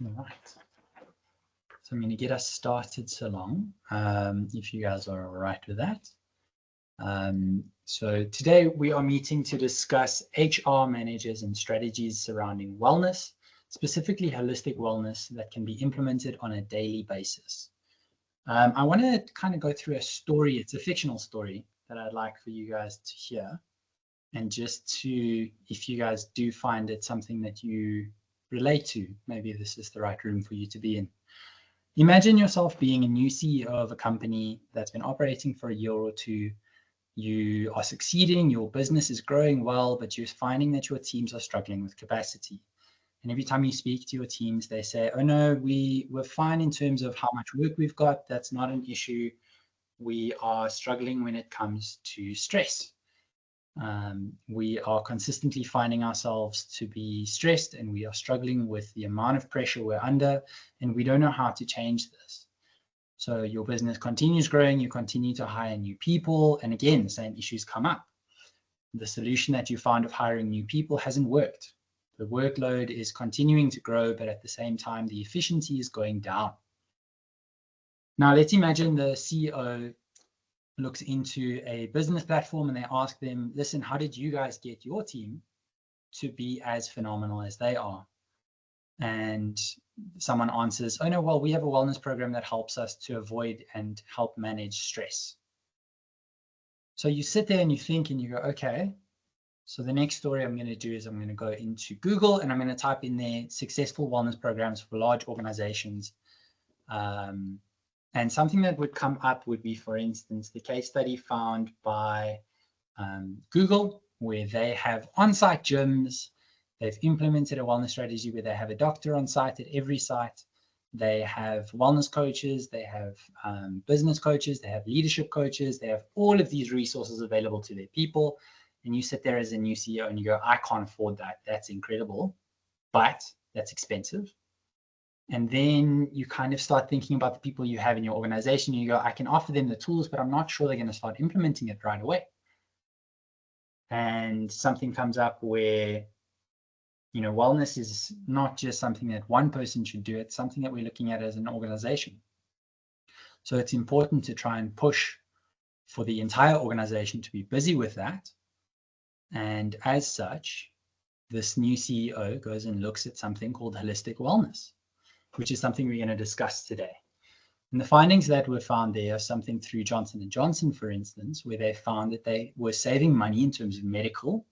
All right. So I'm going to get us started so long, if you guys are all right with that. So today we are meeting to discuss HR managers and strategies surrounding wellness, specifically holistic wellness that can be implemented on a daily basis. I want to kind of go through a story. It's a fictional story that I'd like for you guys to hear. And just to, if you guys do find it something that you relate to, maybe this is the right room for you to be in. Imagine yourself being a new CEO of a company that's been operating for a year or two. You are succeeding, your business is growing well, but you're finding that your teams are struggling with capacity. And every time you speak to your teams, they say, oh no, we're fine in terms of how much work we've got. That's not an issue. We are struggling when it comes to stress. We are consistently finding ourselves to be stressed, and we are struggling with the amount of pressure we're under, and we don't know how to change this. So your business continues growing, you continue to hire new people, and again, the same issues come up. The solution that you found of hiring new people hasn't worked. The workload is continuing to grow, but at the same time, the efficiency is going down. Now, let's imagine the CEO looks into a business platform and they ask them, listen, how did you guys get your team to be as phenomenal as they are? And someone answers, oh no, well, we have a wellness program that helps us to avoid and help manage stress. So you sit there and you think and you go, okay, so the next story I'm going to do is I'm going to go into Google and I'm going to type in there successful wellness programs for large organizations. And something that would come up would be, for instance, the case study found by Google, where they have on-site gyms. They've implemented a wellness strategy where they have a doctor on site at every site. They have wellness coaches, they have business coaches, they have leadership coaches, they have all of these resources available to their people. And you sit there as a new CEO and you go, I can't afford that. That's incredible, but that's expensive. And then you kind of start thinking about the people you have in your organization. You go, I can offer them the tools, but I'm not sure they're going to start implementing it right away. And something comes up where, you know, wellness is not just something that one person should do. It's something that we're looking at as an organization. So it's important to try and push for the entire organization to be busy with that. And as such, this new CEO goes and looks at something called holistic wellness, which is something we're going to discuss today. And the findings that were found there are something through Johnson & Johnson, for instance, where they found that they were saving money in terms of medical,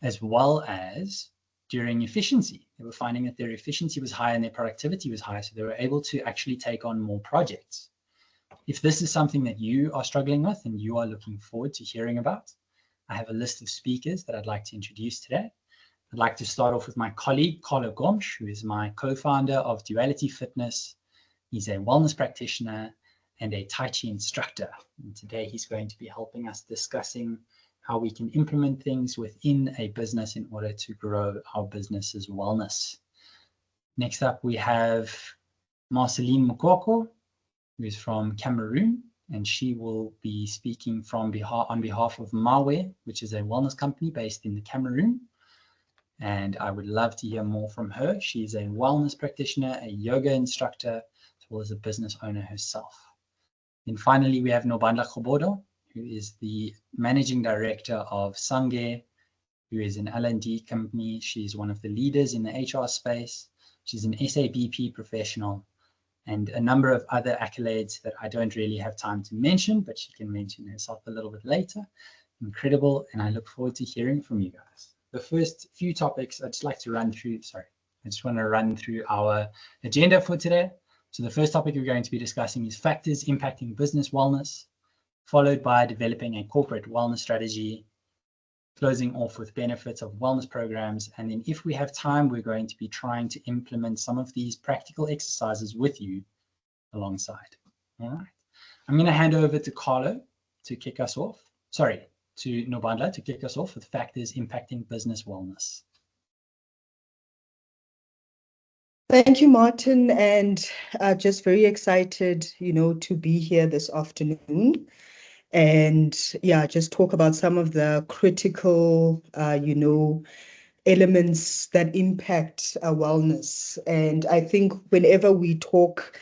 as well as during efficiency. They were finding that their efficiency was high and their productivity was high, so they were able to actually take on more projects. If this is something that you are struggling with and you are looking forward to hearing about, I have a list of speakers that I'd like to introduce today. I'd like to start off with my colleague, Carlo Gomes, who is my co-founder of Duality Fitness. He's a wellness practitioner and a Tai Chi instructor. And today he's going to be helping us discussing how we can implement things within a business in order to grow our business's wellness. Next up, we have Marceline Mukoko, who is from Cameroon, and she will be speaking on behalf of MaWe, which is a wellness company based in the Cameroon. And I would love to hear more from her. She's a wellness practitioner, a yoga instructor, as well as a business owner herself. And finally, we have Nobandla Khobodo, who is the managing director of Sange, who is an L&D company. She's one of the leaders in the HR space. She's an SABP professional and a number of other accolades that I don't really have time to mention, but she can mention herself a little bit later. Incredible, and I look forward to hearing from you guys. The first few topics I'd just like to run through, I just want to run through our agenda for today. So the first topic we're going to be discussing is factors impacting business wellness, followed by developing a corporate wellness strategy, closing off with benefits of wellness programs. And then if we have time, we're going to be trying to implement some of these practical exercises with you alongside. All right. I'm going to hand over to Carlo to kick us off. To Nobandla to kick us off with factors impacting business wellness. Thank you, Martin, and just very excited, to be here this afternoon. And yeah, just talk about some of the critical, elements that impact wellness. And I think whenever we talk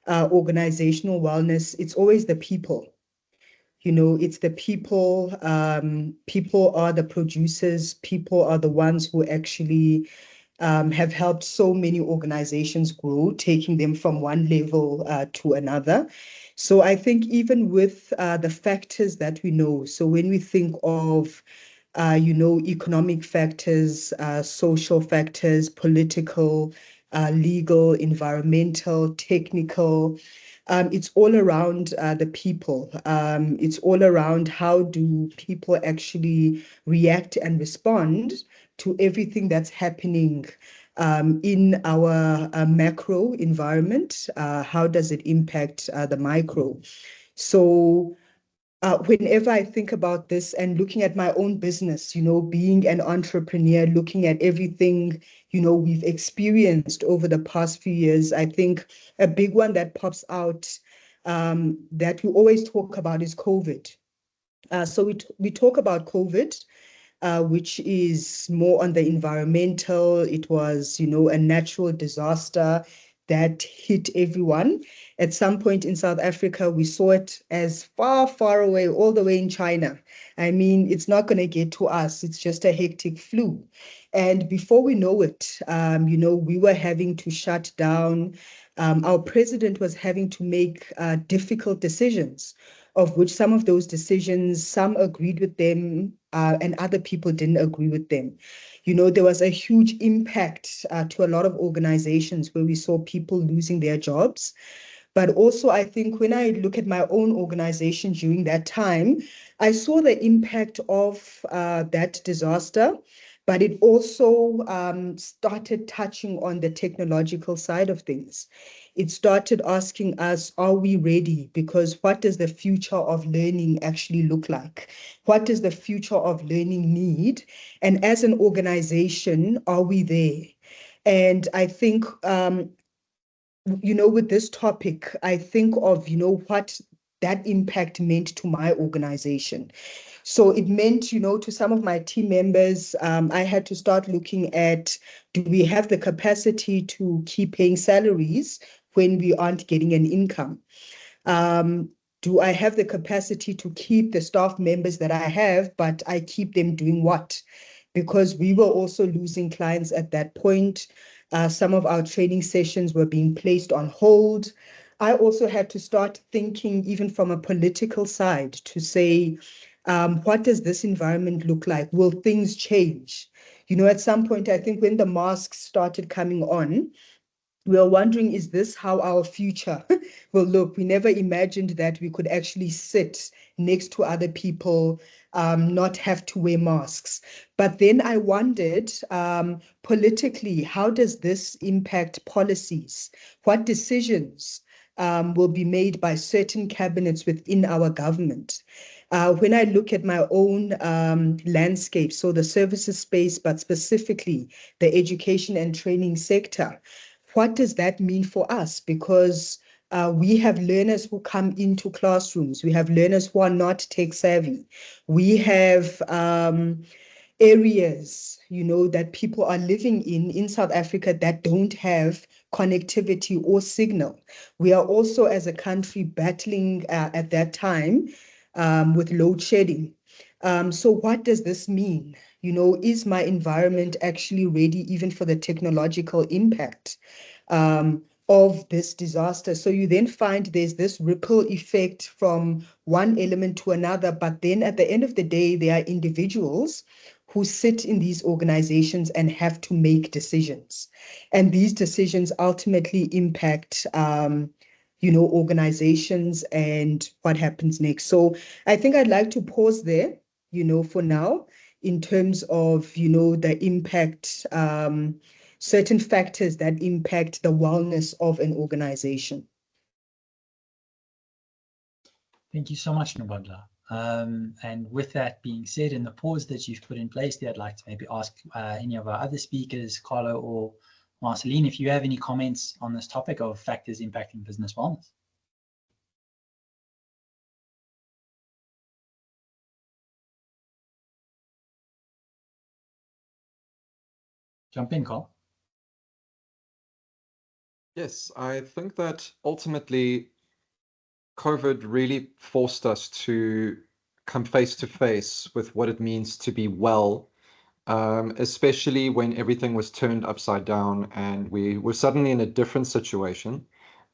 organizational wellness, it's always the people. It's the people. People are the producers. People are the ones who actually have helped so many organizations grow, taking them from one level to another. So I think even with the factors that we know, so when we think of economic factors, social factors, political, legal, environmental, technical. It's all around the people. It's all around how do people actually react and respond to everything that's happening in our macro environment. How does it impact the micro? So whenever I think about this and looking at my own business, being an entrepreneur, looking at everything, we've experienced over the past few years, I think a big one that pops out that we always talk about is COVID. So we talk about COVID, which is more on the environmental. It was, a natural disaster that hit everyone. At some point in South Africa, we saw it as far, far away, all the way in China. I mean, it's not going to get to us. It's just a hectic flu. And before we know it, we were having to shut down. Our president was having to make difficult decisions, of which some of those decisions, some agreed with them and other people didn't agree with them. There was a huge impact to a lot of organizations where we saw people losing their jobs. But also, I think when I look at my own organization during that time, I saw the impact of that disaster, but it also started touching on the technological side of things. It started asking us, are we ready? Because what does the future of learning actually look like? What does the future of learning need? And as an organization, are we there? And I think with this topic, I think of, what that impact meant to my organization. So it meant, to some of my team members, I had to start looking at, do we have the capacity to keep paying salaries when we aren't getting an income? Do I have the capacity to keep the staff members that I have, but I keep them doing what? Because we were also losing clients at that point. Some of our training sessions were being placed on hold. I also had to start thinking even from a political side to say, what does this environment look like? Will things change? At some point, I think when the masks started coming on, we are wondering, is this how our future will look? We never imagined that we could actually sit next to other people, not have to wear masks. But then I wondered, politically, how does this impact policies? What decisions will be made by certain cabinets within our government? When I look at my own landscape, so the services space, but specifically the education and training sector, what does that mean for us? Because we have learners who come into classrooms. We have learners who are not tech savvy. We have areas, that people are living in South Africa that don't have connectivity or signal. We are also, as a country, battling at that time with load shedding. So what does this mean? Is my environment actually ready even for the technological impact of this disaster? So you then find there's this ripple effect from one element to another, but then at the end of the day, there are individuals who sit in these organizations and have to make decisions. And these decisions ultimately impact organizations and what happens next. So I think I'd like to pause there, for now, in terms of, the impact, certain factors that impact the wellness of an organization. Thank you so much, Nobodla. And with that being said, in the pause that you've put in place there, I'd like to maybe ask any of our other speakers, Carlo or Marceline, if you have any comments on this topic of factors impacting business wellness. Jump in, Carl. Yes, I think that ultimately COVID really forced us to come face to face with what it means to be well, especially when everything was turned upside down and we were suddenly in a different situation.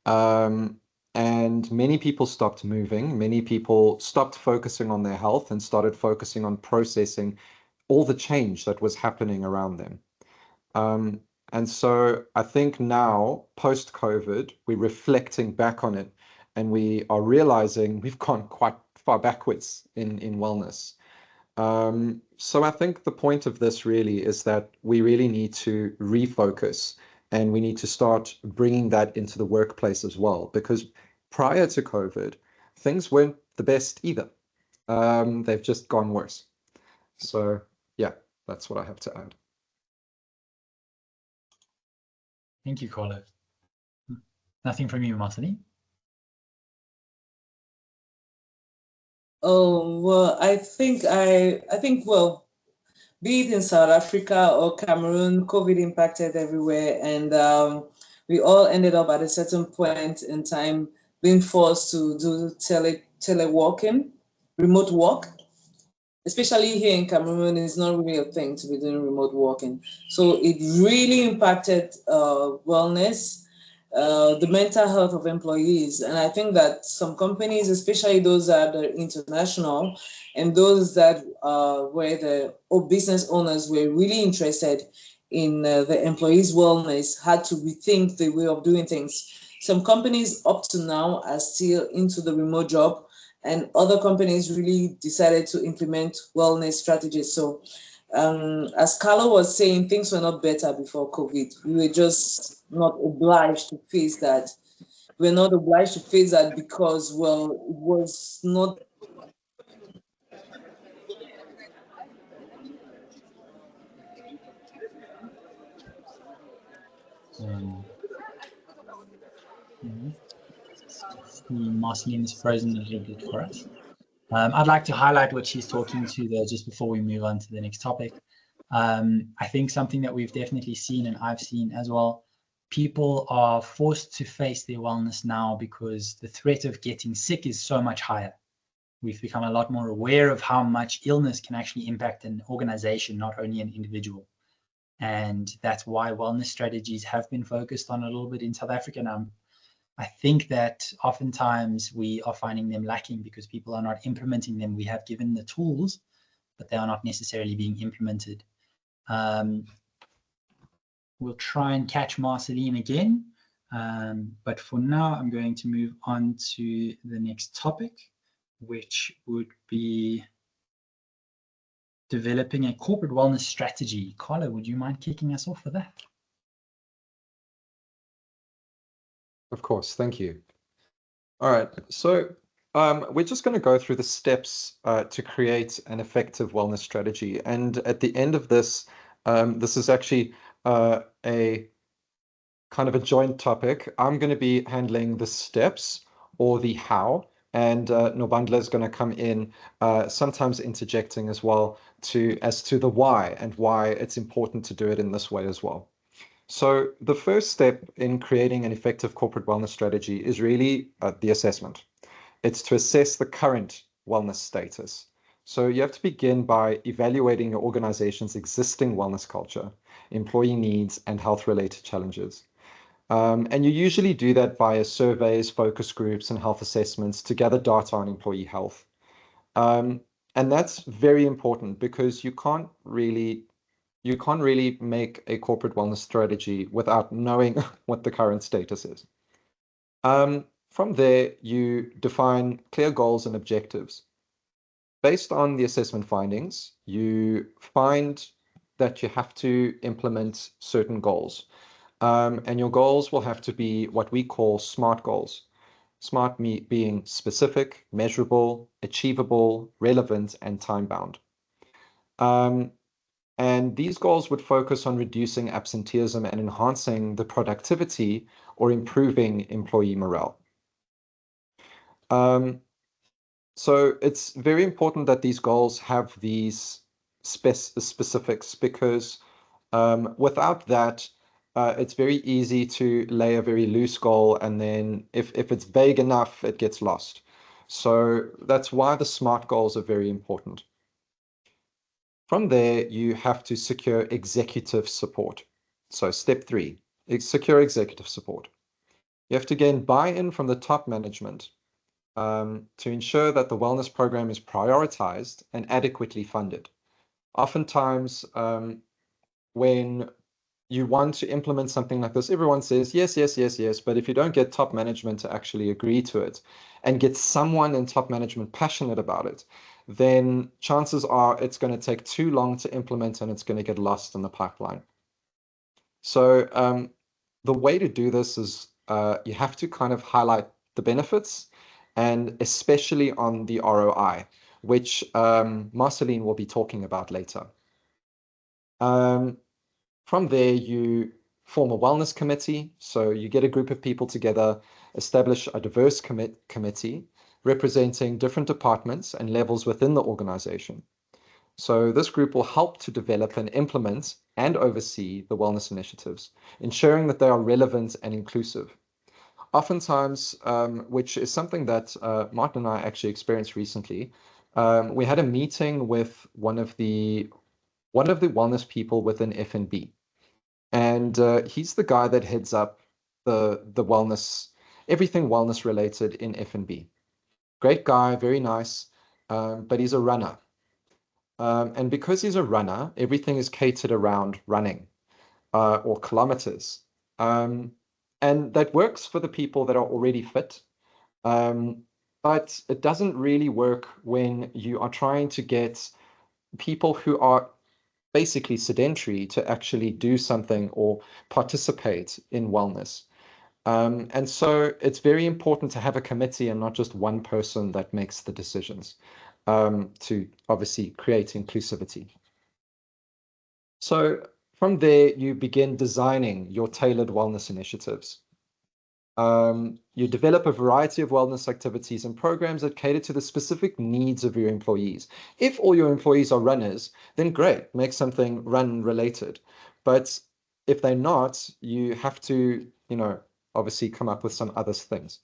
And many people stopped moving, many people stopped focusing on their health and started focusing on processing all the change that was happening around them. Um, and so I think now, post-COVID, we're reflecting back on it and we are realizing we've gone quite far backwards in wellness. So I think the point of this really is that we really need to refocus and we need to start bringing that into the workplace as well, because prior to COVID, things weren't the best either. They've just gone worse. So yeah, that's what I have to add. Thank you, Carlo. Nothing from you, Marceline? Oh, well, I think well, be it in South Africa or Cameroon, COVID impacted everywhere, and we all ended up at a certain point in time being forced to do teleworking, remote work. Especially here in Cameroon, it's not really a thing to be doing remote working. So it really impacted wellness, the mental health of employees. And I think that some companies, especially those that are international and those that were the business owners were really interested in the employees' wellness, had to rethink the way of doing things. Some companies up to now are still into the remote job, and other companies really decided to implement wellness strategies. So as Carlo was saying, things were not better before COVID. We were just not obliged to face that. We're not obliged to face that because, well, it was not. Marceline is frozen a little bit for us. I'd like to highlight what she's talking to there just before we move on to the next topic. I think something that we've definitely seen, and I've seen as well, people are forced to face their wellness now because the threat of getting sick is so much higher. We've become a lot more aware of how much illness can actually impact an organization, not only an individual. And that's why wellness strategies have been focused on a little bit in South Africa now. I think that oftentimes we are finding them lacking because people are not implementing them. We have given the tools, but they are not necessarily being implemented. We'll try and catch Marceline again. But for now, I'm going to move on to the next topic, which would be developing a corporate wellness strategy. Carlo, would you mind kicking us off for that? Of course, thank you. All right, so we're just going to go through the steps to create an effective wellness strategy. And at the end of this, this is actually a kind of a joint topic. I'm going to be handling the steps or the how, and Nobandla is going to come in, sometimes interjecting as well as to the why and why it's important to do it in this way as well. So the first step in creating an effective corporate wellness strategy is really the assessment. It's to assess the current wellness status. So you have to begin by evaluating your organization's existing wellness culture, employee needs, and health-related challenges. And you usually do that via surveys, focus groups, and health assessments to gather data on employee health. And that's very important because you can't really make a corporate wellness strategy without knowing what the current status is. From there, you define clear goals and objectives. Based on the assessment findings, you find that you have to implement certain goals. And your goals will have to be what we call SMART goals. SMART being specific, measurable, achievable, relevant, and time-bound. And these goals would focus on reducing absenteeism and enhancing the productivity or improving employee morale. So it's very important that these goals have these specifics because Without that, it's very easy to lay a very loose goal, and then if it's vague enough, it gets lost. So that's why the SMART goals are very important. From there, you have to secure executive support. So step 3, secure executive support. You have to gain buy-in from the top management to ensure that the wellness program is prioritized and adequately funded. Oftentimes, when you want to implement something like this, everyone says, yes, yes, yes, yes. But if you don't get top management to actually agree to it and get someone in top management passionate about it, then chances are it's going to take too long to implement and it's going to get lost in the pipeline. So the way to do this is you have to kind of highlight the benefits, and especially on the ROI, which Marceline will be talking about later. From there, you form a wellness committee. So you get a group of people together, establish a diverse committee representing different departments and levels within the organization. So this group will help to develop and implement and oversee the wellness initiatives, ensuring that they are relevant and inclusive. Oftentimes, which is something that Martin and I actually experienced recently, we had a meeting with one of the wellness people within F&B. And he's the guy that heads up the wellness, everything wellness related in F&B. Great guy, very nice, but he's a runner. And because he's a runner, everything is catered around running or kilometers. And that works for the people that are already fit. But it doesn't really work when you are trying to get people who are basically sedentary to actually do something or participate in wellness. And so it's very important to have a committee and not just one person that makes the decisions to obviously create inclusivity. So from there, you begin designing your tailored wellness initiatives. You develop a variety of wellness activities and programs that cater to the specific needs of your employees. If all your employees are runners, then great, make something run related. But if they're not, you have to, obviously come up with some other things.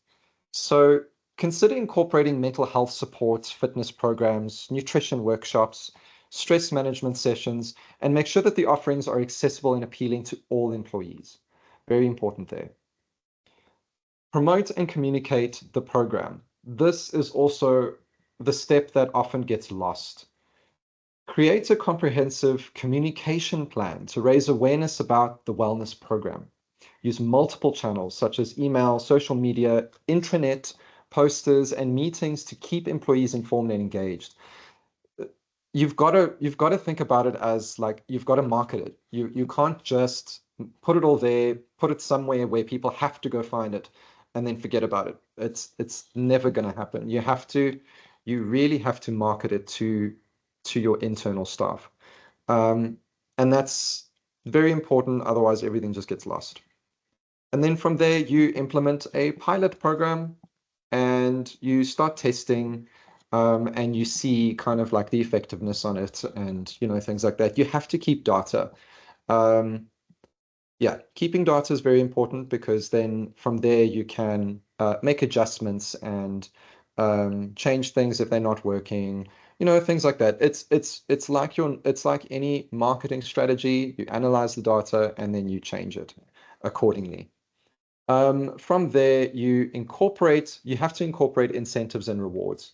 So consider incorporating mental health support, fitness programs, nutrition workshops, stress management sessions, and make sure that the offerings are accessible and appealing to all employees. Very important there. Promote and communicate the program. This is also the step that often gets lost. Create a comprehensive communication plan to raise awareness about the wellness program. Use multiple channels such as email, social media, intranet, posters, and meetings to keep employees informed and engaged. You've got to think about it as like you've got to market it. You can't just put it all there, put it somewhere where people have to go find it and then forget about it. It's never going to happen. You really have to market it to your internal staff. And that's very important, otherwise everything just gets lost. And then from there, you implement a pilot program and you start testing and you see kind of like the effectiveness on it and, things like that. You have to keep data. Yeah, keeping data is very important because then from there you can make adjustments and change things if they're not working, things like that. It's like any marketing strategy. You analyze the data and then you change it accordingly. From there, you have to incorporate incentives and rewards.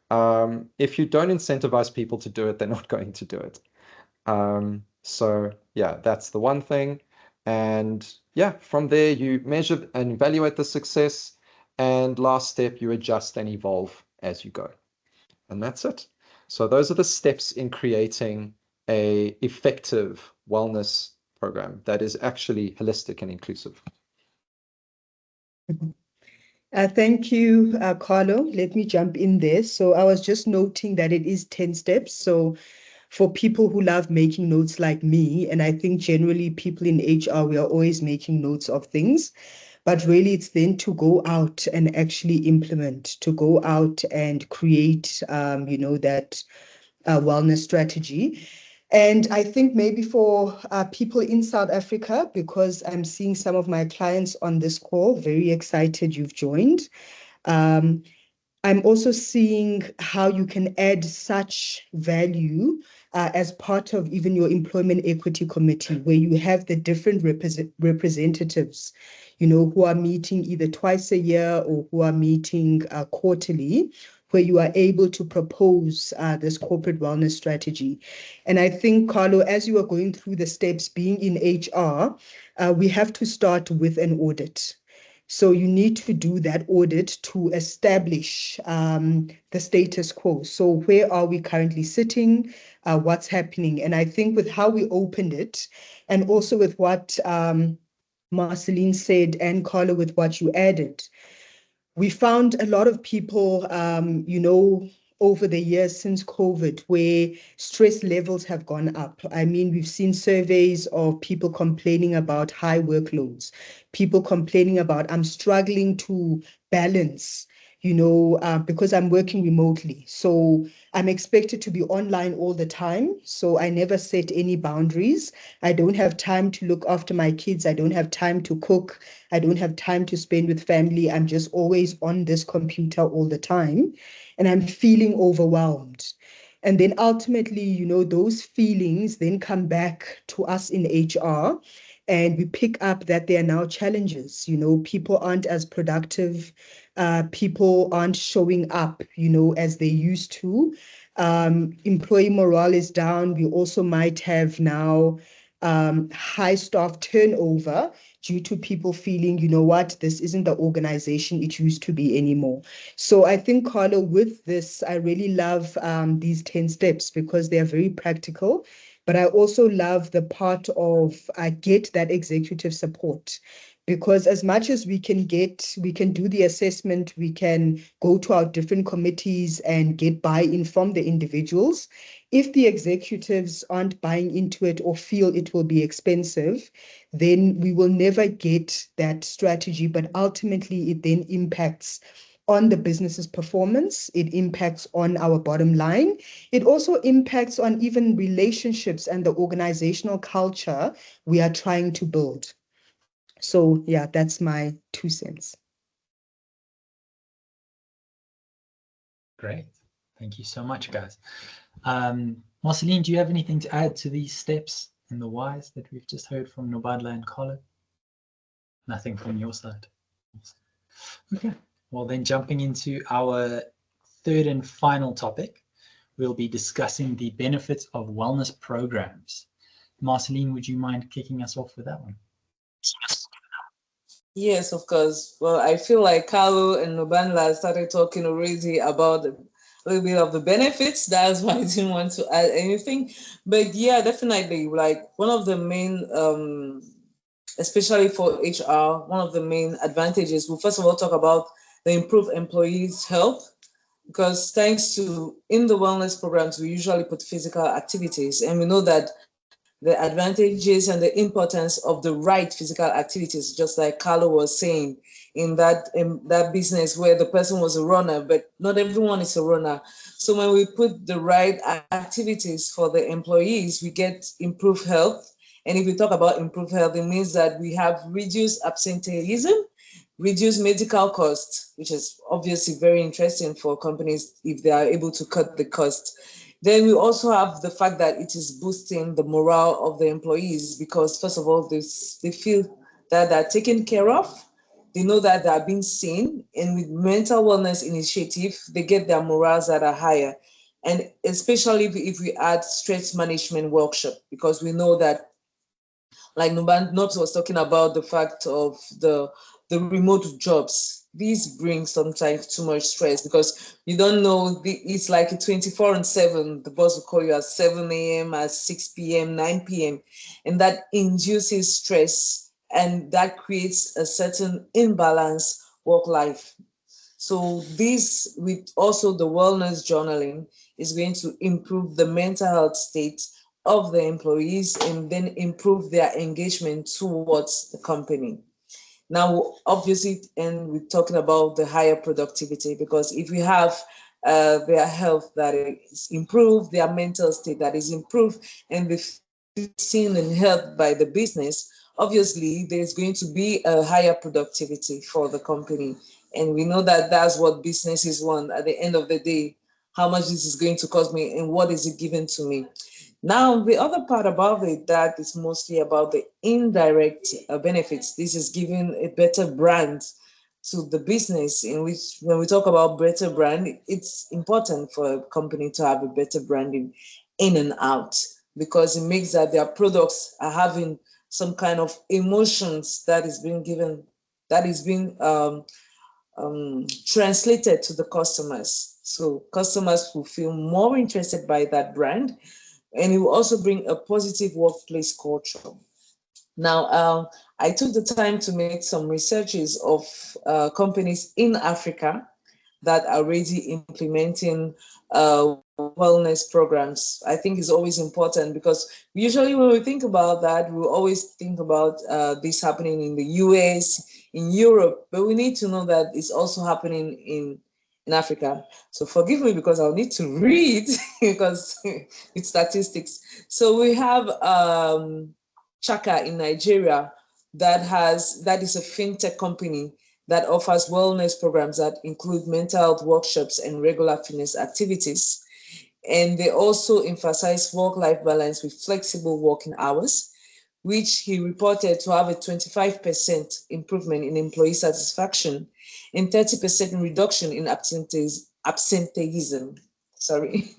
If you don't incentivize people to do it, they're not going to do it. So yeah, that's the one thing. And yeah, from there, you measure and evaluate the success. And last step, you adjust and evolve as you go. And that's it. So those are the steps in creating an effective wellness program that is actually holistic and inclusive. Thank you, Carlo. Let me jump in there. So I was just noting that it is 10 steps. So for people who love making notes like me, and I think generally people in HR, we are always making notes of things, but really it's then to go out and actually implement, to go out and create, that wellness strategy. And I think maybe for people in South Africa, because I'm seeing some of my clients on this call, very excited you've joined. I'm also seeing how you can add such value as part of even your employment equity committee, where you have the different representatives, who are meeting either twice a year or who are meeting quarterly, where you are able to propose this corporate wellness strategy. And I think, Carlo, as you are going through the steps being in HR, we have to start with an audit. So you need to do that audit to establish the status quo. So where are we currently sitting? What's happening? And I think with how we opened it, and also with what Marceline said, and Carla, with what you added, we found a lot of people, over the years since COVID, where stress levels have gone up. I mean, we've seen surveys of people complaining about high workloads, people complaining about, I'm struggling to balance, because I'm working remotely. So I'm expected to be online all the time. So I never set any boundaries. I don't have time to look after my kids. I don't have time to cook. I don't have time to spend with family. I'm just always on this computer all the time. And I'm feeling overwhelmed. And then ultimately, those feelings then come back to us in HR. And we pick up that there are now challenges. People aren't as productive. People aren't showing up, as they used to. Employee morale is down. We also might have now high staff turnover due to people feeling, this isn't the organization it used to be anymore. So I think, Carlo, with this, I really love these 10 steps because they are very practical. But I also love the part of get that executive support. Because as much as we can do the assessment, we can go to our different committees and get buy-in from the individuals. If the executives aren't buying into it or feel it will be expensive, then we will never get that strategy. But ultimately, it then impacts on the business's performance. It impacts on our bottom line. It also impacts on even relationships and the organizational culture we are trying to build. So yeah, that's my 2 cents. Great. Thank you so much, guys. Marceline, do you have anything to add to these steps and the whys that we've just heard from Nobadla and Carlo? Nothing from your side. Okay. Well, then jumping into our third and final topic, we'll be discussing the benefits of wellness programs. Marceline, would you mind kicking us off with that one? Yes, of course. Well, I feel like Carlo and Nobadla started talking already about a little bit of the benefits. That's why I didn't want to add anything. But yeah, definitely, like one of the main, especially for HR, one of the main advantages, we'll first of all talk about the improved employees' health. Because thanks to, in the wellness programs, we usually put physical activities, and we know that the advantages and the importance of the right physical activities, just like Carlo was saying, in that business where the person was a runner, but not everyone is a runner. So when we put the right activities for the employees, we get improved health. And if we talk about improved health, it means that we have reduced absenteeism, reduce medical costs, which is obviously very interesting for companies if they are able to cut the cost. Then we also have the fact that it is boosting the morale of the employees because, first of all, they feel that they're taken care of. They know that they are being seen. And with mental wellness initiative, they get their morals that are higher. And especially if we add stress management workshop, because we know that, like Nobs was talking about the fact of the remote jobs. These bring sometimes too much stress because you don't know, it's like a 24/7. The boss will call you at 7 a.m., at 6 p.m., 9 p.m. And that induces stress and that creates a certain imbalance work-life. So this, with also the wellness journaling, is going to improve the mental health state of the employees and then improve their engagement towards the company. Now, obviously, and we're talking about the higher productivity, because if we have their health that is improved, their mental state that is improved, and they feel seen and helped by the business, obviously there's going to be a higher productivity for the company. And we know that that's what businesses want at the end of the day. How much this is going to cost me and what is it giving to me? Now, the other part about it, that is mostly about the indirect benefits. This is giving a better brand to the business, in which when we talk about better brand, it's important for a company to have a better branding in and out, because it makes that their products are having some kind of emotions that is being given, that is being translated to the customers. So customers will feel more interested by that brand, and it will also bring a positive workplace culture. Now, I took the time to make some researches of companies in Africa that are already implementing wellness programs. I think it's always important, because usually when we think about that, we always think about this happening in the US, in Europe, but we need to know that it's also happening in Africa. So forgive me because I'll need to read because it's statistics. So we have Chaka in Nigeria that is a fintech company that offers wellness programs that include mental health workshops and regular fitness activities. And they also emphasize work-life balance with flexible working hours, which he reported to have a 25% improvement in employee satisfaction and 30% reduction in absenteeism. Sorry.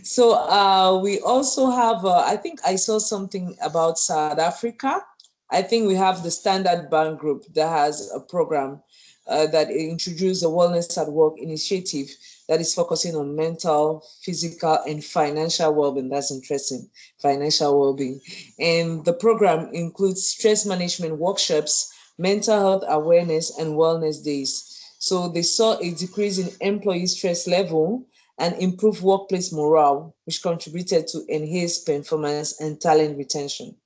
So we also have, I think I saw something about South Africa. I think we have the Standard Bank Group that has a program that introduced a Wellness at Work initiative that is focusing on mental, physical, and financial well-being. That's interesting, financial well-being. And the program includes stress management workshops, mental health awareness, and wellness days. So they saw a decrease in employee stress level and improved workplace morale, which contributed to enhanced performance and talent retention.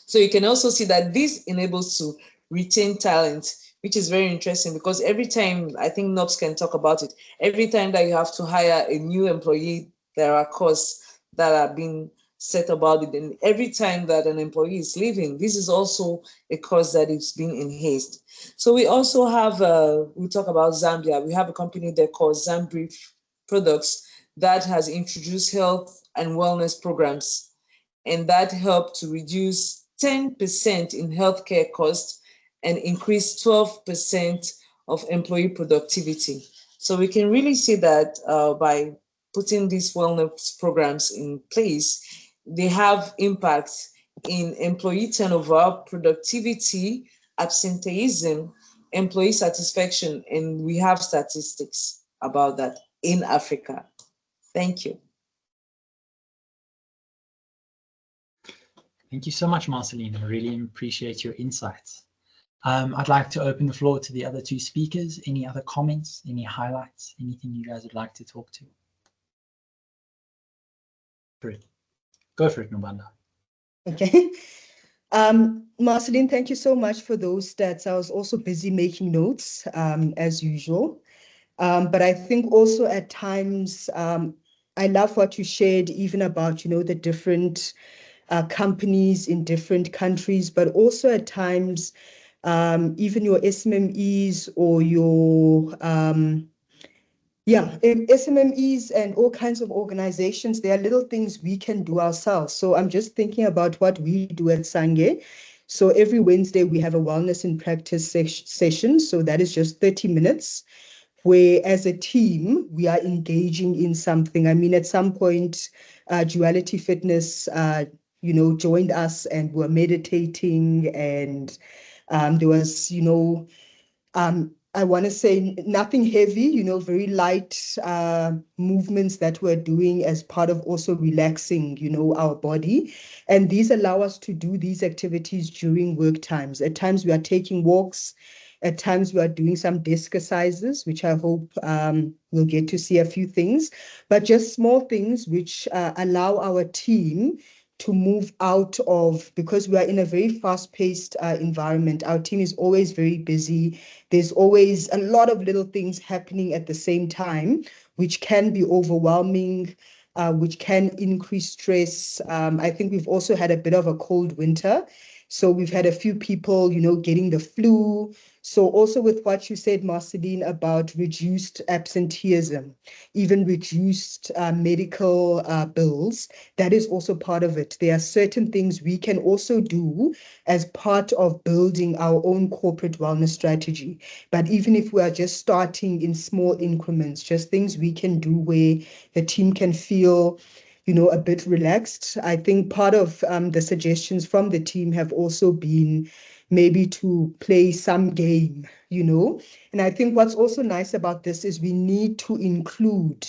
So you can also see that this enables to retain talent, which is very interesting, because every time, I think Nobs can talk about it, every time that you have to hire a new employee, there are costs that are being set about it. And every time that an employee is leaving, this is also a cost that is being enhanced. So we also have, we talk about Zambia, we have a company there called Zambrief Products that has introduced health and wellness programs, and that helped to reduce 10% in healthcare costs and increase 12% of employee productivity. So we can really see that by putting these wellness programs in place, they have impacts in employee turnover, productivity, absenteeism, employee satisfaction, and we have statistics about that in Africa. Thank you. Thank you so much, Marceline. I really appreciate your insights. I'd like to open the floor to the other two speakers. Any other comments, any highlights, anything you guys would like to talk to? Go for it, Nobanda. Okay. Marceline, thank you so much for those stats. I was also busy making notes, as usual. But I think also at times, I love what you shared, even about, the different companies in different countries, but also at times, even your SMMEs or your, SMMEs and all kinds of organizations, there are little things we can do ourselves. So I'm just thinking about what we do at Sange. So every Wednesday, we have a wellness in practice session. So that is just 30 minutes. Where as a team, we are engaging in something. I mean, at some point, Duality Fitness, joined us and were meditating, and there was, I want to say nothing heavy, very light movements that we're doing as part of also relaxing, our body. And these allow us to do these activities during work times. At times we are taking walks. At times we are doing some desk exercises, which I hope we'll get to see a few things, but just small things which allow our team to move out of, because we are in a very fast-paced environment. Our team is always very busy. There's always a lot of little things happening at the same time, which can be overwhelming, which can increase stress. I think we've also had a bit of a cold winter. So we've had a few people, getting the flu. So also with what you said, Marceline, about reduced absenteeism, even reduced medical bills, that is also part of it. There are certain things we can also do as part of building our own corporate wellness strategy. But even if we are just starting in small increments, just things we can do where the team can feel a bit relaxed. I think part of the suggestions from the team have also been maybe to play some game, And I think what's also nice about this is we need to include,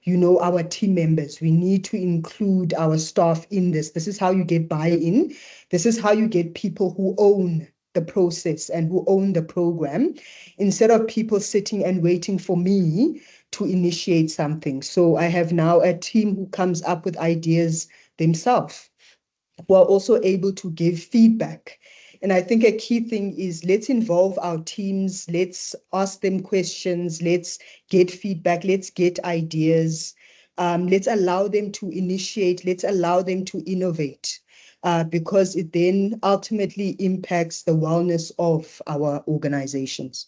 our team members. We need to include our staff in this. This is how you get buy-in. This is how you get people who own the process and who own the program, instead of people sitting and waiting for me to initiate something. So I have now a team who comes up with ideas themselves, who are also able to give feedback. And I think a key thing is, let's involve our teams, let's ask them questions, let's get feedback, let's get ideas, let's allow them to initiate, let's allow them to innovate, because it then ultimately impacts the wellness of our organizations.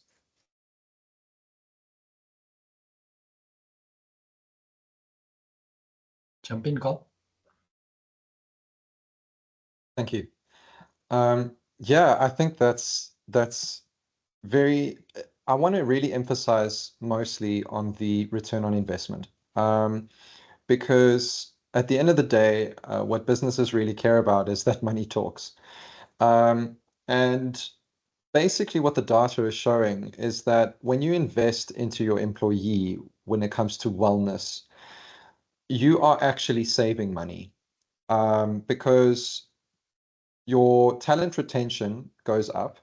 Jump in, Cole. Thank you. Yeah, I think that's very, I want to really emphasize mostly on the return on investment, because at the end of the day, what businesses really care about is that money talks. And basically what the data is showing is that when you invest into your employee, when it comes to wellness, you are actually saving money, because your talent retention goes up,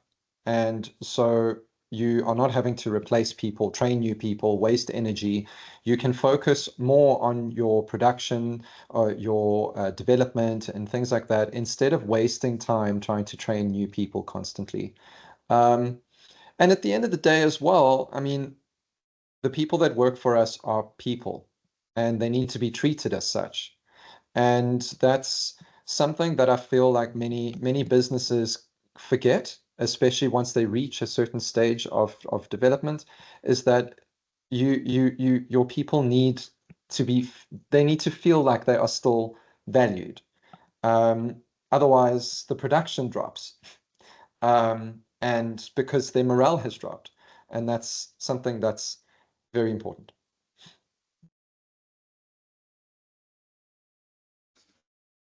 and so you are not having to replace people, train new people, waste energy. You can focus more on your production or your development and things like that, instead of wasting time trying to train new people constantly. And at the end of the day as well, I mean, the people that work for us are people, and they need to be treated as such. And that's something that I feel like many businesses forget, especially once they reach a certain stage of development, is that your people need to be, they need to feel like they are still valued. Otherwise, the production drops, and because their morale has dropped, and that's something that's very important.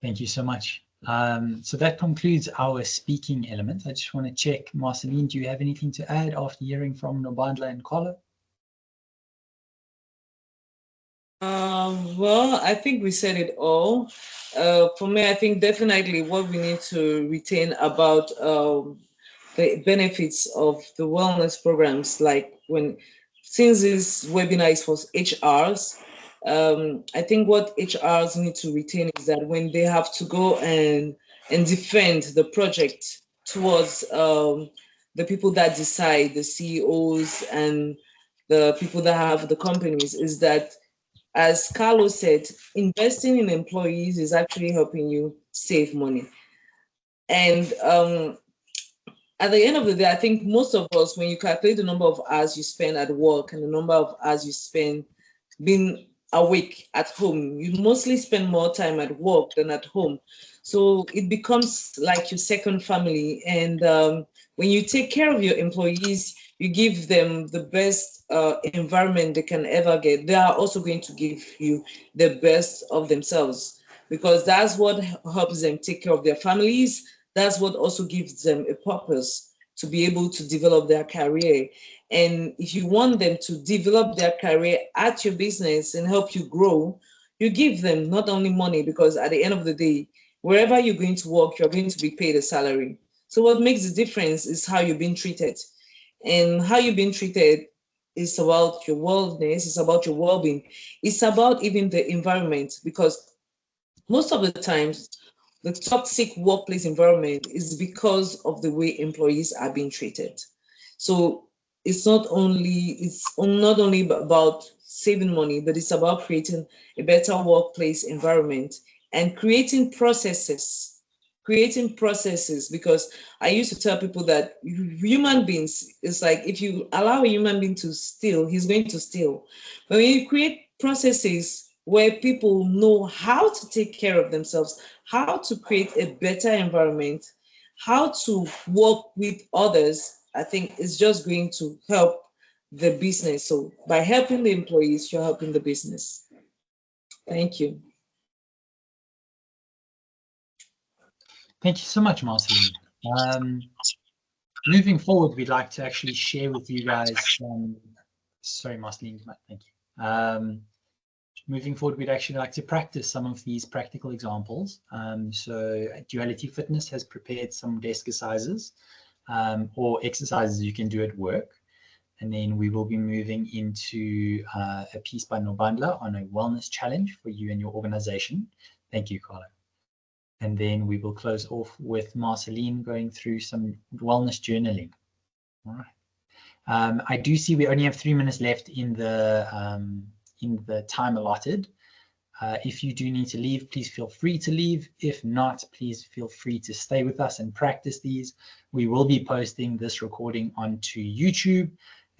Thank you so much. So that concludes our speaking element. I just want to check, Marceline, do you have anything to add after hearing from Nobandla and Kolo? Well, I think we said it all. For me, I think definitely what we need to retain about the benefits of the wellness programs, like since this webinar is for HRs, I think what HRs need to retain is that when they have to go and defend the project towards the people that decide, the CEOs and the people that have the companies, is that, as Carlos said, investing in employees is actually helping you save money. And at the end of the day, I think most of us, when you calculate the number of hours you spend at work and the number of hours you spend being awake at home, you mostly spend more time at work than at home. So it becomes like your second family. And when you take care of your employees, you give them the best environment they can ever get. They are also going to give you the best of themselves, because that's what helps them take care of their families. That's what also gives them a purpose to be able to develop their career. And if you want them to develop their career at your business and help you grow, you give them not only money, because at the end of the day, wherever you're going to work, you're going to be paid a salary. So what makes the difference is how you're being treated. And how you're being treated is about your wellness, it's about your well-being. It's about even the environment, because most of the times, the toxic workplace environment is because of the way employees are being treated. So it's not only about saving money, but it's about creating a better workplace environment and creating processes. Because I used to tell people that human beings, it's like if you allow a human being to steal, he's going to steal. But when you create processes where people know how to take care of themselves, how to create a better environment, how to work with others, I think it's just going to help the business. So by helping the employees, you're helping the business. Thank you. Thank you so much, Marceline. Moving forward, we'd like to actually share with you guys. Sorry, Marceline. Thank you. Moving forward, we'd actually like to practice some of these practical examples. So Duality Fitness has prepared some desk exercises or exercises you can do at work. And then we will be moving into a piece by Nobandla on a wellness challenge for you and your organization. Thank you, Carla. And then we will close off with Marceline going through some wellness journaling. All right. I do see we only have 3 minutes left in the time allotted. If you do need to leave, please feel free to leave. If not, please feel free to stay with us and practice these. We will be posting this recording onto YouTube,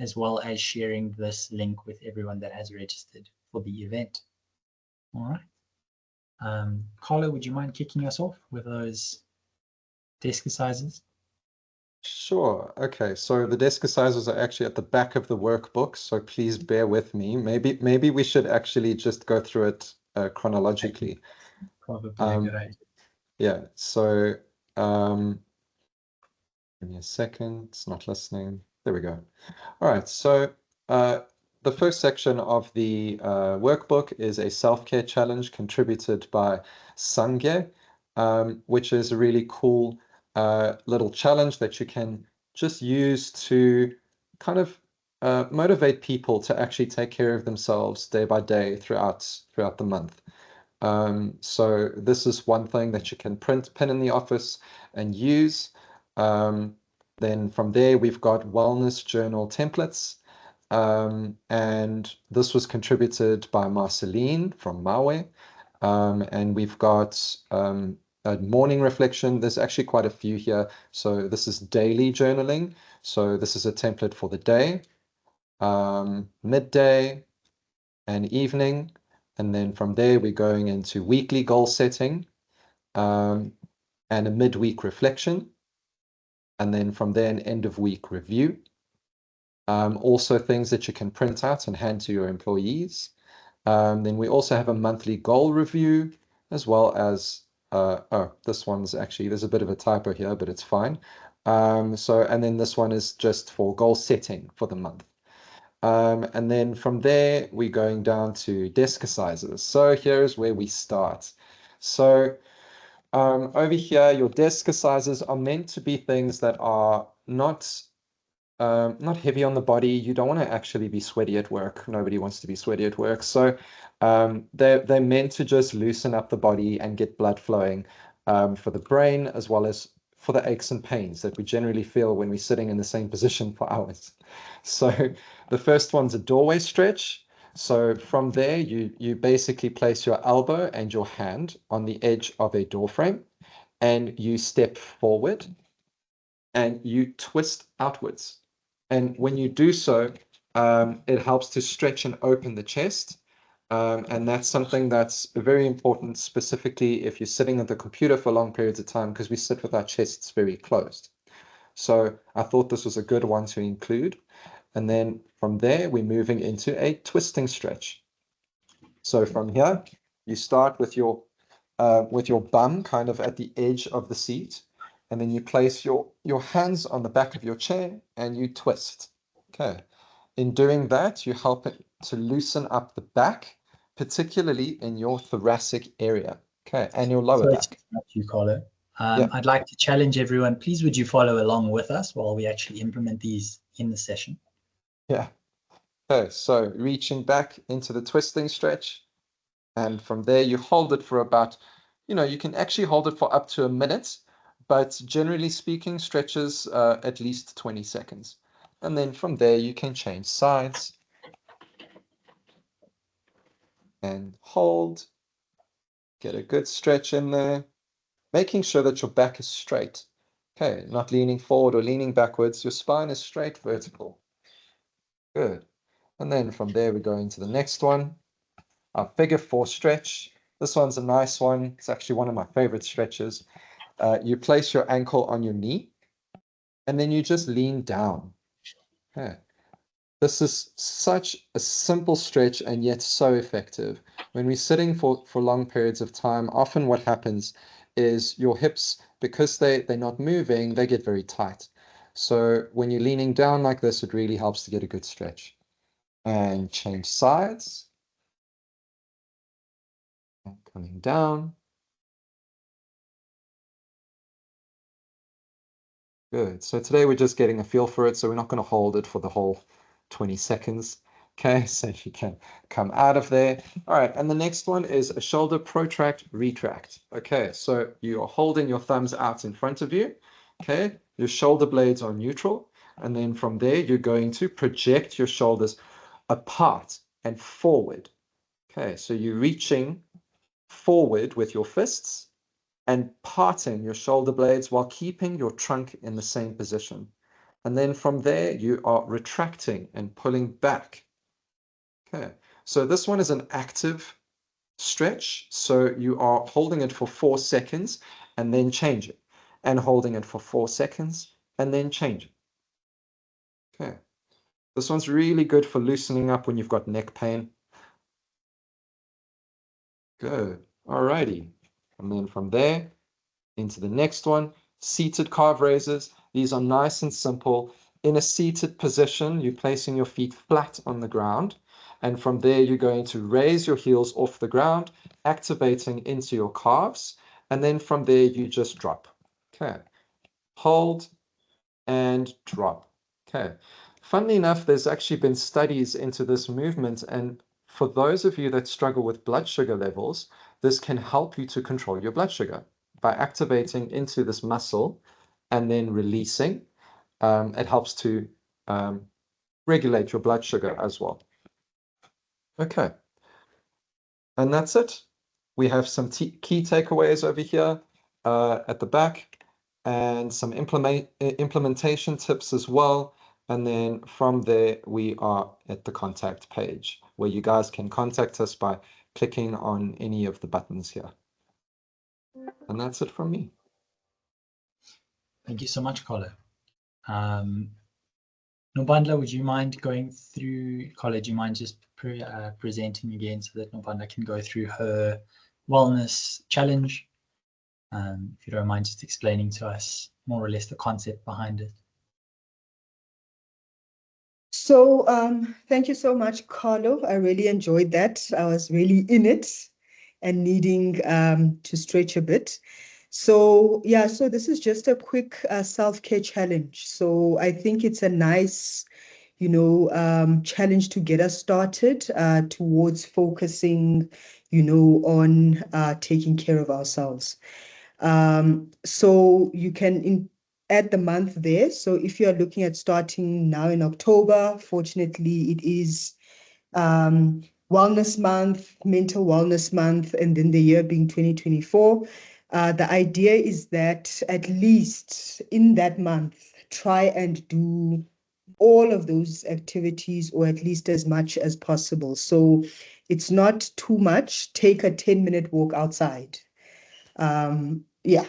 as well as sharing this link with everyone that has registered for the event. All right. Carlo, would you mind kicking us off with those desk exercises? Sure. Okay. So the desk exercises are actually at the back of the workbook. So please bear with me. Maybe we should actually just go through it chronologically. Probably a good idea. Yeah. So give me a second. It's not listening. There we go. All right. So the first section of the workbook is a self-care challenge contributed by Sange, which is a really cool little challenge that you can just use to kind of motivate people to actually take care of themselves day by day throughout the month. So this is one thing that you can pin in the office and use. Then from there, we've got wellness journal templates. And this was contributed by Marceline from MaWe. And we've got a morning reflection. There's actually quite a few here. So this is daily journaling. So this is a template for the day, midday, and evening. And then from there, we're going into weekly goal setting and a midweek reflection. And then from there, an end of week review. Also things that you can print out and hand to your employees. Then we also have a monthly goal review, as well as, this one's actually, there's a bit of a typo here, but it's fine. And then this one is just for goal setting for the month. And then from there, we're going down to desk exercises. So here's where we start. So over here, your desk exercises are meant to be things that are not heavy on the body. You don't want to actually be sweaty at work. Nobody wants to be sweaty at work. So they're meant to just loosen up the body and get blood flowing for the brain, as well as for the aches and pains that we generally feel when we're sitting in the same position for hours. So the first one's a doorway stretch. So from there, you basically place your elbow and your hand on the edge of a door frame, and you step forward and you twist outwards. And when you do so, it helps to stretch and open the chest. And that's something that's very important, specifically if you're sitting at the computer for long periods of time, because we sit with our chests very closed. So I thought this was a good one to include. And then from there, we're moving into a twisting stretch. So from here, you start with your bum kind of at the edge of the seat, and then you place your hands on the back of your chair and you twist. Okay. In doing that, you help it to loosen up the back, particularly in your thoracic area, okay, and your lower back. You, Carlo. I'd like to challenge everyone. Please, would you follow along with us while we actually implement these in the session? Yeah. Okay, so reaching back into the twisting stretch, and from there you hold it for about you can actually hold it for up to a minute, but generally speaking, stretches at least 20 seconds. And then from there, you can change sides and hold, get a good stretch in there, making sure that your back is straight. Okay, not leaning forward or leaning backwards. Your spine is straight, vertical. Good. And then from there, we go into the next one, our figure 4 stretch. This one's a nice one. It's actually one of my favorite stretches. You place your ankle on your knee, and then you just lean down. Okay. This is such a simple stretch and yet so effective. When we're sitting for long periods of time, often what happens is your hips, because they're not moving, they get very tight. So when you're leaning down like this, it really helps to get a good stretch. And change sides. And coming down. Good. So today we're just getting a feel for it, so we're not going to hold it for the whole 20 seconds. Okay, so you can come out of there. All right, and the next one is a shoulder protract, retract. Okay, so you are holding your thumbs out in front of you. Okay, your shoulder blades are neutral. And then from there, you're going to project your shoulders apart and forward. Okay, so you're reaching forward with your fists and parting your shoulder blades while keeping your trunk in the same position. And then from there, you are retracting and pulling back. Okay, so this one is an active stretch. So you are holding it for 4 seconds and then change it, and holding it for 4 seconds and then change it. Okay, this one's really good for loosening up when you've got neck pain. Good, alrighty. And then from there, into the next one, seated calf raises. These are nice and simple. In a seated position, you're placing your feet flat on the ground. And from there, you're going to raise your heels off the ground, activating into your calves. And then from there, you just drop. Okay. Hold and drop. Okay. Funnily enough, there's actually been studies into this movement. And for those of you that struggle with blood sugar levels, this can help you to control your blood sugar by activating into this muscle and then releasing. It helps to regulate your blood sugar as well. Okay, and that's it. We have some key takeaways over here at the back, and some implementation tips as well. And then from there, we are at the contact page where you guys can contact us by clicking on any of the buttons here. And that's it from me. Thank you so much, Carlo. Nobandla, would you mind going through, Carlo, do you mind just presenting again so that Nobandla can go through her wellness challenge? If you don't mind just explaining to us more or less the concept behind it. So thank you so much, Carlo. I really enjoyed that. I was really in it and needing to stretch a bit. So yeah, so this is just a quick self-care challenge. So I think it's a nice, challenge to get us started towards focusing, on taking care of ourselves. So you can add the month there. So if you are looking at starting now in October, fortunately, it is Wellness Month, Mental Wellness Month, and then the year being 2024. The idea is that at least in that month, try and do all of those activities, or at least as much as possible. So it's not too much. Take a 10-minute walk outside. Yeah,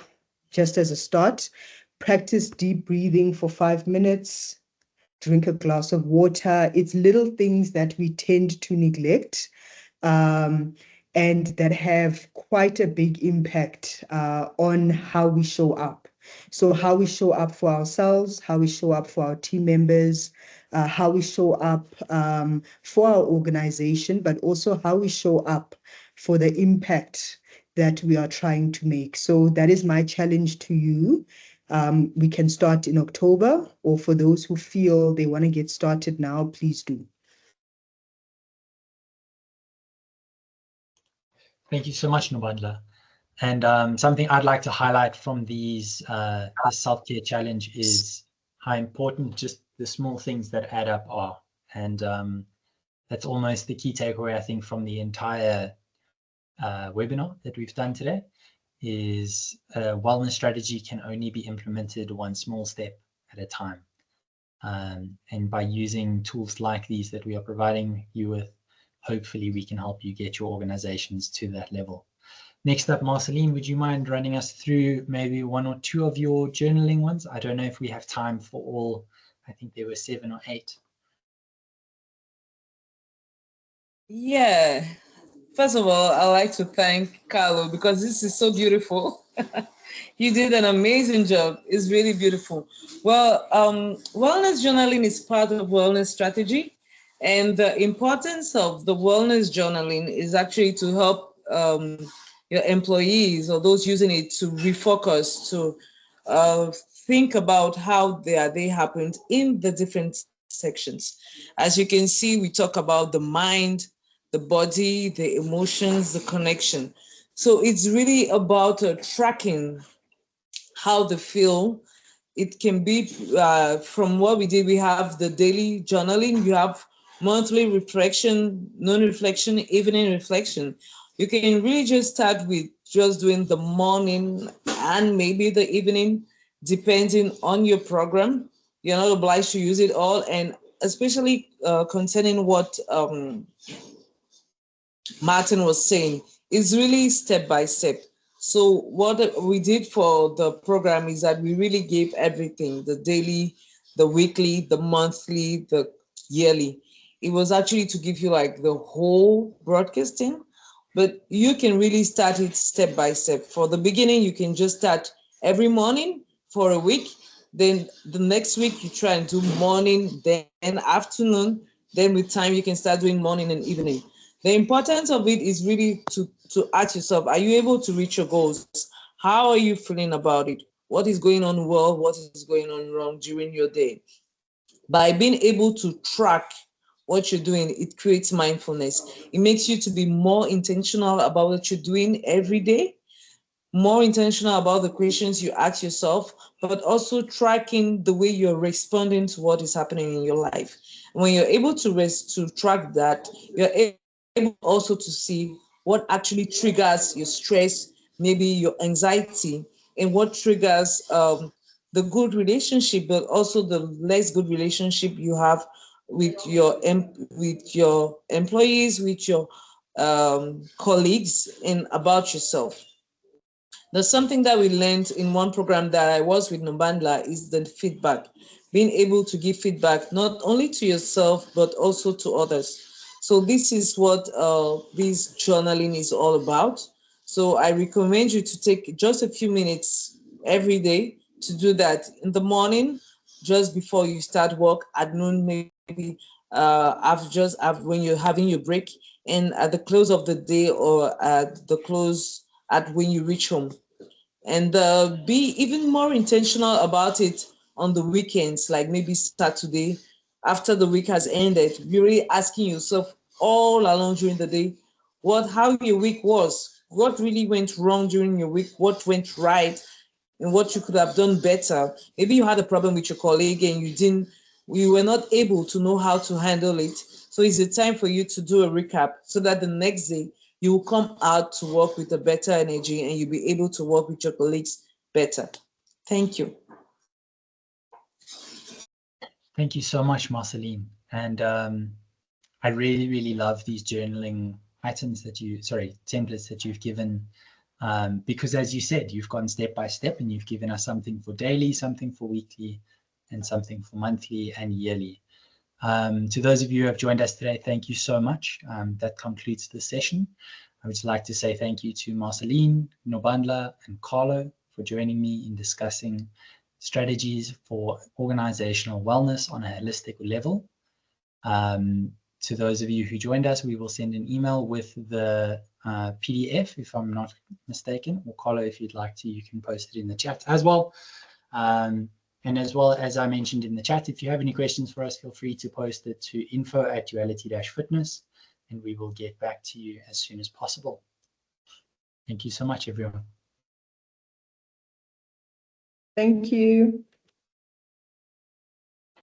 just as a start. Practice deep breathing for 5 minutes. Drink a glass of water. It's little things that we tend to neglect, and that have quite a big impact on how we show up. So how we show up for ourselves, how we show up for our team members, how we show up for our organization, but also how we show up for the impact that we are trying to make. So that is my challenge to you. We can start in October, or for those who feel they want to get started now, please do. Thank you so much, Nobandla. And something I'd like to highlight from these the self-care challenge is how important just the small things that add up are. And that's almost the key takeaway, I think, from the entire webinar that we've done today, is a wellness strategy can only be implemented one small step at a time. And by using tools like these that we are providing you with, hopefully we can help you get your organizations to that level. Next up, Marceline, would you mind running us through maybe one or two of your journaling ones? I don't know if we have time for all. I think there were 7 or 8. Yeah. First of all, I'd like to thank Carlo because this is so beautiful. You did an amazing job. It's really beautiful. Well, wellness journaling is part of wellness strategy. And the importance of the wellness journaling is actually to help your employees or those using it to refocus, to think about how their day happened in the different sections. As you can see, we talk about the mind, the body, the emotions, the connection. So it's really about tracking how they feel. It can be from what we did, we have the daily journaling, you have monthly reflection, non-reflection, evening reflection. You can really just start with just doing the morning and maybe the evening, depending on your program. You're not obliged to use it all, and especially concerning what Martin was saying, is really step by step. So what we did for the program is that we really gave everything, the daily, the weekly, the monthly, the yearly. It was actually to give you like the whole broadcasting, but you can really start it step by step. For the beginning, you can just start every morning for a week. Then the next week you try and do morning, then afternoon. Then with time you can start doing morning and evening. The importance of it is really to ask yourself, are you able to reach your goals? How are you feeling about it? What is going on well? What is going on wrong during your day? By being able to track what you're doing, it creates mindfulness. It makes you to be more intentional about what you're doing every day, more intentional about the questions you ask yourself, but also tracking the way you're responding to what is happening in your life. When you're able to track that, you're able also to see what actually triggers your stress, maybe your anxiety, and what triggers the good relationship, but also the less good relationship you have with your employees, with your colleagues, and about yourself. There's something that we learned in one program that I was with Nubandla is the feedback, being able to give feedback not only to yourself, but also to others. So this is what this journaling is all about. So I recommend you to take just a few minutes every day to do that in the morning, just before you start work, at noon, maybe when you're having your break, and at the close of the day, or at the close at when you reach home. And be even more intentional about it on the weekends, like maybe Saturday after the week has ended. You're really asking yourself all along during the day how your week was, what really went wrong during your week, what went right, and what you could have done better. Maybe you had a problem with your colleague and you were not able to know how to handle it. So it's a time for you to do a recap so that the next day you will come out to work with a better energy and you'll be able to work with your colleagues better. Thank you. Thank you so much, Marceline. And I really, really love these journaling items templates that you've given, because as you said, you've gone step by step and you've given us something for daily, something for weekly, and something for monthly and yearly. To those of you who have joined us today, thank you so much. That concludes the session. I would like to say thank you to Marceline, Nobandla, and Carlo for joining me in discussing strategies for organizational wellness on a holistic level. To those of you who joined us, we will send an email with the PDF, if I'm not mistaken, or Carlo, if you'd like to, you can post it in the chat as well. And as well, as I mentioned in the chat, if you have any questions for us, feel free to post it to info@duality-fitness, and we will get back to you as soon as possible. Thank you so much, everyone. Thank you.